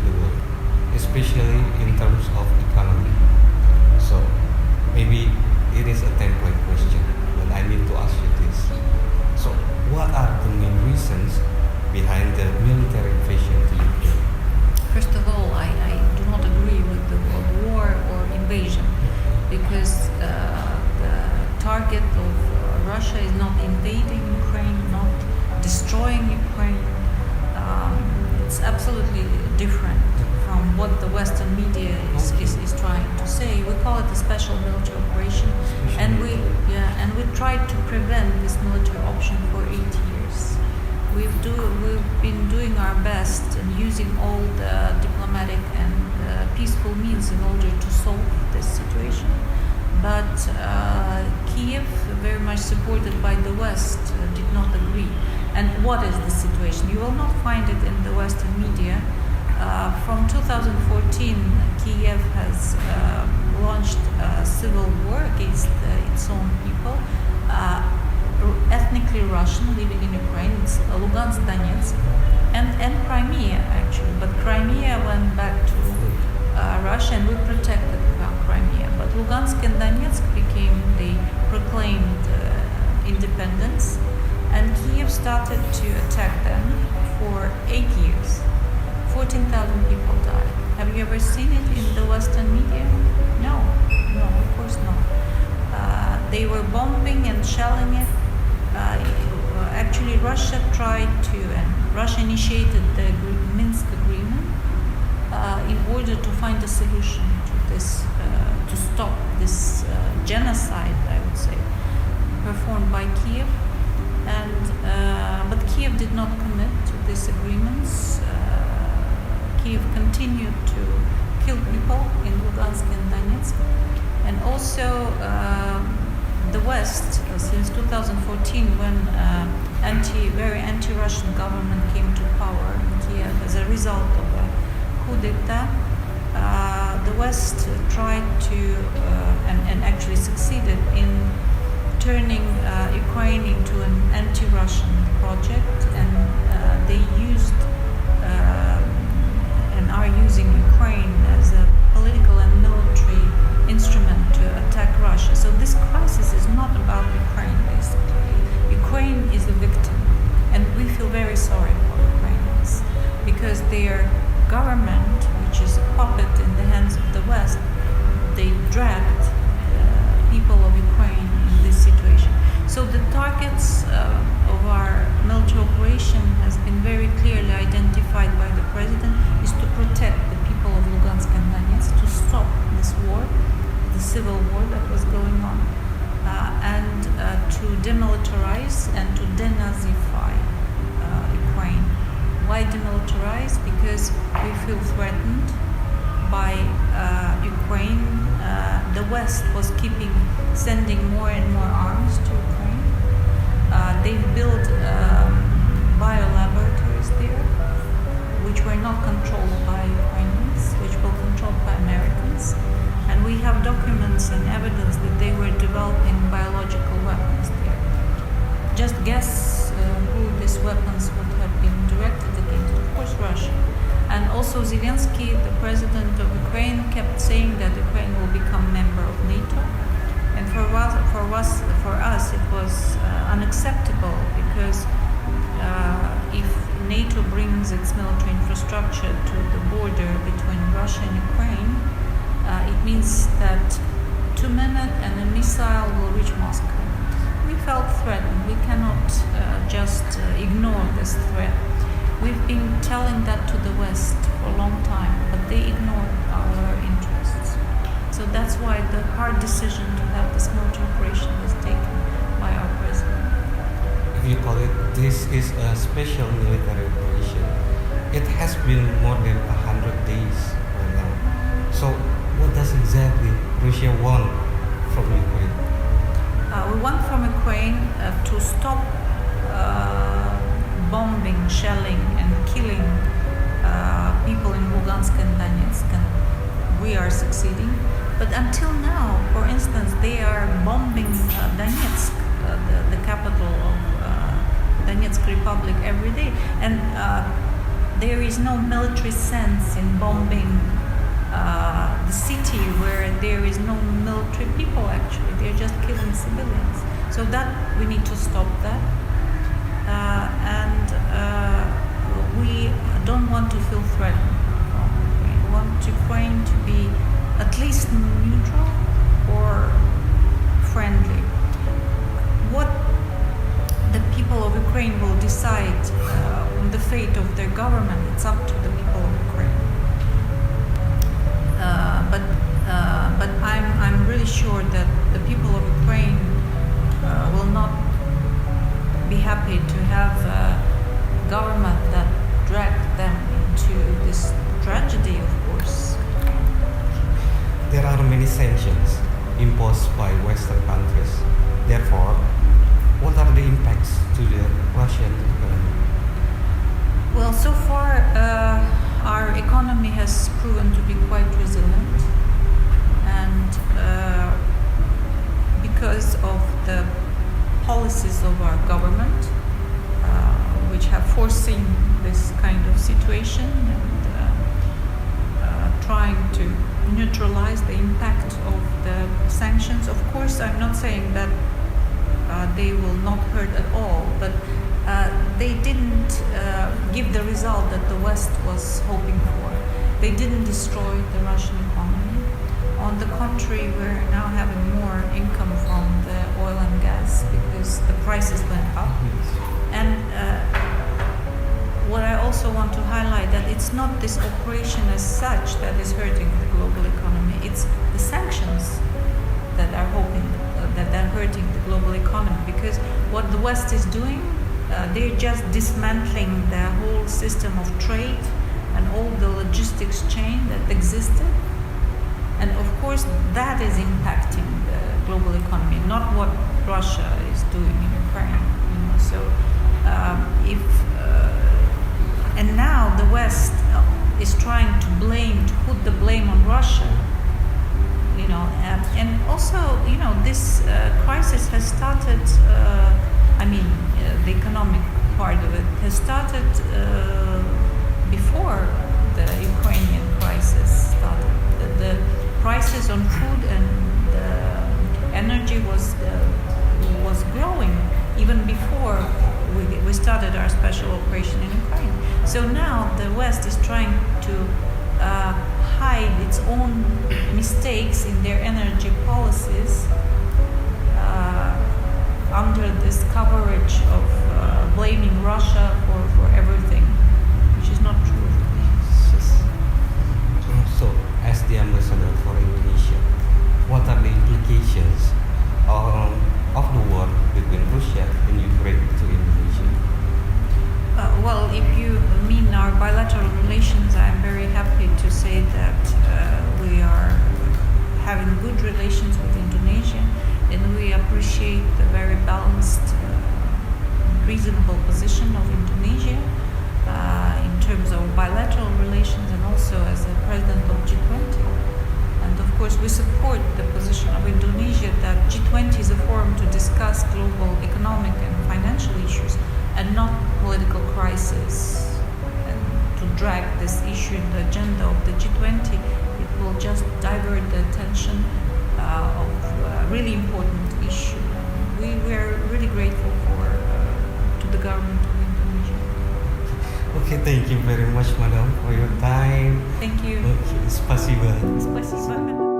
the world, especially in terms of economy. So maybe it is a template question, but I need to ask you this. So what are the main reasons behind the military invasion to Ukraine? First of all, I do not agree with the word war or invasion, because the target of Russia is not invading Ukraine, not destroying Ukraine. It's absolutely different from what the Western media is trying to say. We call it a special military operation, and we tried to prevent this military option for 8 years. We've been doing our best and using all the diplomatic and peaceful means in order to solve this situation. But Kiev, very much supported by the West, did not agree. And what is the situation? You will not find it in the Western media. From 2014, Kiev has launched a civil war against its own people, ethnically Russian living in Ukraine. It's Lugansk, Donetsk, and Crimea actually. But Crimea went back to Russia, and we protected Crimea. But Lugansk and Donetsk they proclaimed independence, and Kiev started to attack them for 8 years. 14,000 people died. Have you ever seen it in the Western media? No, of course not. They were bombing and shelling it. Actually, Russia tried to, and Russia initiated the Minsk agreement in order to find a solution to this, to stop this genocide, I would say, performed by Kiev. But Kiev did not commit to these agreements. Kiev continued to kill people in Lugansk and Donetsk. And also the West, since 2014, when very anti-Russian government came to power in Kiev as a result of a coup d'etat, the West tried to, and actually succeeded in turning Ukraine into an anti-Russian project, and they used and are using Ukraine as a political and military instrument to attack Russia. So this crisis is not about Ukraine, basically. Ukraine is a victim, and we feel very sorry for Ukrainians, because their government, which is a puppet in the hands of the West, they dragged people of Ukraine in this situation. So the targets of our military operation has been very clearly identified by the president, is to protect the people of Lugansk and Donetsk, to stop this war, the civil war that was going on, and to demilitarize and to denazify Ukraine. Why demilitarize? Because we feel threatened by Ukraine. The West was sending more and more arms to Ukraine. They've built biolaboratories there, which were not controlled by Ukrainians, which were controlled by Americans. And we have documents and evidence that they were developing biological weapons there. Just guess who these weapons would have been directed against. Of course, Russia. And also Zelensky, the president of Ukraine, kept saying that Ukraine will become member of NATO. And for us it was unacceptable, because if NATO brings its military infrastructure to the border between Russia and Ukraine, it means that 2 minutes and a missile will reach Moscow. We felt threatened. We cannot just ignore this threat. We've been telling that to the West for a long time, but they ignored our interests. So that's why the hard decision to have this military operation was taken by our president. If you call it, this is a special military operation. It has been more than 100 days right now. So what does exactly Russia want from Ukraine? We want from Ukraine to stop bombing, shelling, and killing people in Lugansk and Donetsk, and we are succeeding. But until now, for instance, they are bombing Donetsk, the capital of Donetsk Republic, every day. And there is no military sense in bombing the city where there is no military people. Actually, they're just killing civilians. So that we need to stop that, and we don't want to feel threatened. We want Ukraine to be at least neutral or friendly. What the people of Ukraine will decide on the fate of their government, it's up to the people of Ukraine. But I'm really sure that the people of Ukraine will not be happy to have a government that dragged them into this tragedy, of course. There are many sanctions imposed by Western countries. Therefore, what are the impacts to the Russian economy? Well, so far our economy has proven to be quite resilient, and because of the policies of our government, which have foreseen this kind of situation and trying to neutralize the impact of the sanctions. Of course, I'm not saying that they will not hurt at all, but they didn't give the result that the West was hoping for. They didn't destroy the Russian economy. On the contrary, we're now having more income from the oil and gas because the prices went up. And what I also want to highlight that it's not this operation as such that is hurting the global economy. It's the sanctions that are hurting the global economy, because what the West is doing, they're just dismantling the whole system of trade and all the logistics chain that existed. And of course, that is impacting the global economy, not what Russia is doing in Ukraine. So and now the West is trying to put the blame on Russia. And also, this crisis has started. The economic part of it has started before the Ukrainian crisis started. The prices on food and energy was growing even before we started our special operation in Ukraine. So now the West is trying to hide its own mistakes in their energy policies under this coverage of blaming Russia for everything, which is not true. So, as the ambassador for Indonesia, what are the implications of the war between Russia and Ukraine to Indonesia? Well, if you mean our bilateral relations, I'm very happy to say that we are having good relations with Indonesia, and we appreciate the very balanced, reasonable position of Indonesia in terms of bilateral relations and also as a president of G20. And of course, we support the position of Indonesia that G20 is a forum to discuss global economic and financial issues and not political crisis. And to drag this issue in the agenda of the G20, it will just divert the attention of a really important issue. We were really grateful to the government of Indonesia. Okay, thank you very much, Madam, for your time. Thank you. Okay, spasiba. Спасибо.